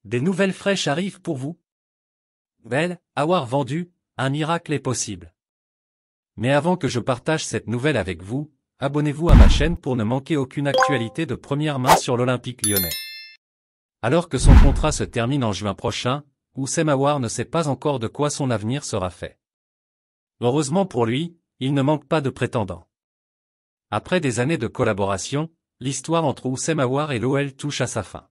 Des nouvelles fraîches arrivent pour vous. Belle, avoir vendu, un miracle est possible. Mais avant que je partage cette nouvelle avec vous, abonnez-vous à ma chaîne pour ne manquer aucune actualité de première main sur l'Olympique lyonnais. Alors que son contrat se termine en juin prochain, Houssem Aouar ne sait pas encore de quoi son avenir sera fait. Heureusement pour lui, il ne manque pas de prétendants. Après des années de collaboration, l'histoire entre Houssem Aouar et l'OL touche à sa fin.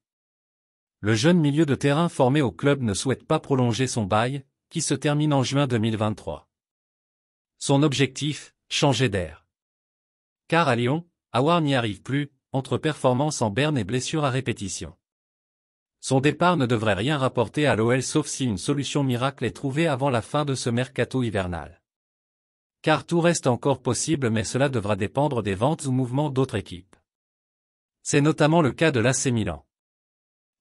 Le jeune milieu de terrain formé au club ne souhaite pas prolonger son bail, qui se termine en juin 2023. Son objectif, changer d'air. Car à Lyon, Aouar n'y arrive plus, entre performances en berne et blessures à répétition. Son départ ne devrait rien rapporter à l'OL sauf si une solution miracle est trouvée avant la fin de ce mercato hivernal. Car tout reste encore possible mais cela devra dépendre des ventes ou mouvements d'autres équipes. C'est notamment le cas de l'AC Milan.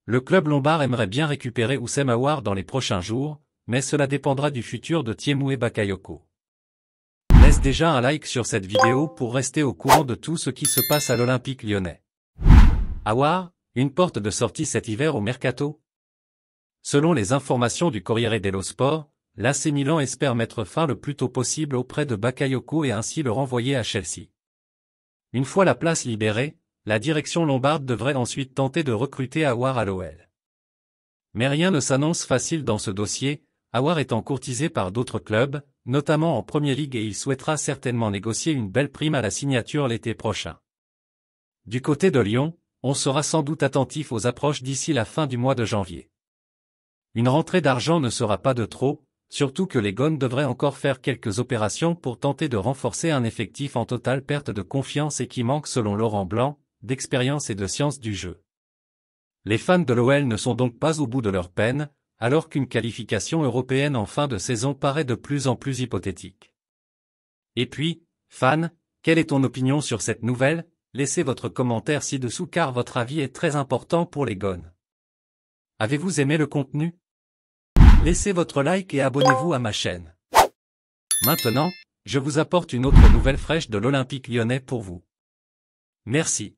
Le club lombard aimerait bien récupérer Houssem Aouar dans les prochains jours, mais cela dépendra du futur de Tiémoué Bakayoko. Laisse déjà un like sur cette vidéo pour rester au courant de tout ce qui se passe à l'Olympique lyonnais. Aouar, une porte de sortie cet hiver au mercato? Selon les informations du Corriere dello Sport, l'AC Milan espère mettre fin le plus tôt possible auprès de Bakayoko et ainsi le renvoyer à Chelsea. Une fois la place libérée, la direction lombarde devrait ensuite tenter de recruter Aouar à l'OL. Mais rien ne s'annonce facile dans ce dossier, Aouar étant courtisé par d'autres clubs, notamment en Premier League et il souhaitera certainement négocier une belle prime à la signature l'été prochain. Du côté de Lyon, on sera sans doute attentif aux approches d'ici la fin du mois de janvier. Une rentrée d'argent ne sera pas de trop, surtout que les Gones devraient encore faire quelques opérations pour tenter de renforcer un effectif en totale perte de confiance et qui manque selon Laurent Blanc, d'expérience et de science du jeu. Les fans de l'OL ne sont donc pas au bout de leur peine, alors qu'une qualification européenne en fin de saison paraît de plus en plus hypothétique. Et puis, fan, quelle est ton opinion sur cette nouvelle? Laissez votre commentaire ci-dessous car votre avis est très important pour les Gones. Avez-vous aimé le contenu? Laissez votre like et abonnez-vous à ma chaîne. Maintenant, je vous apporte une autre nouvelle fraîche de l'Olympique lyonnais pour vous. Merci.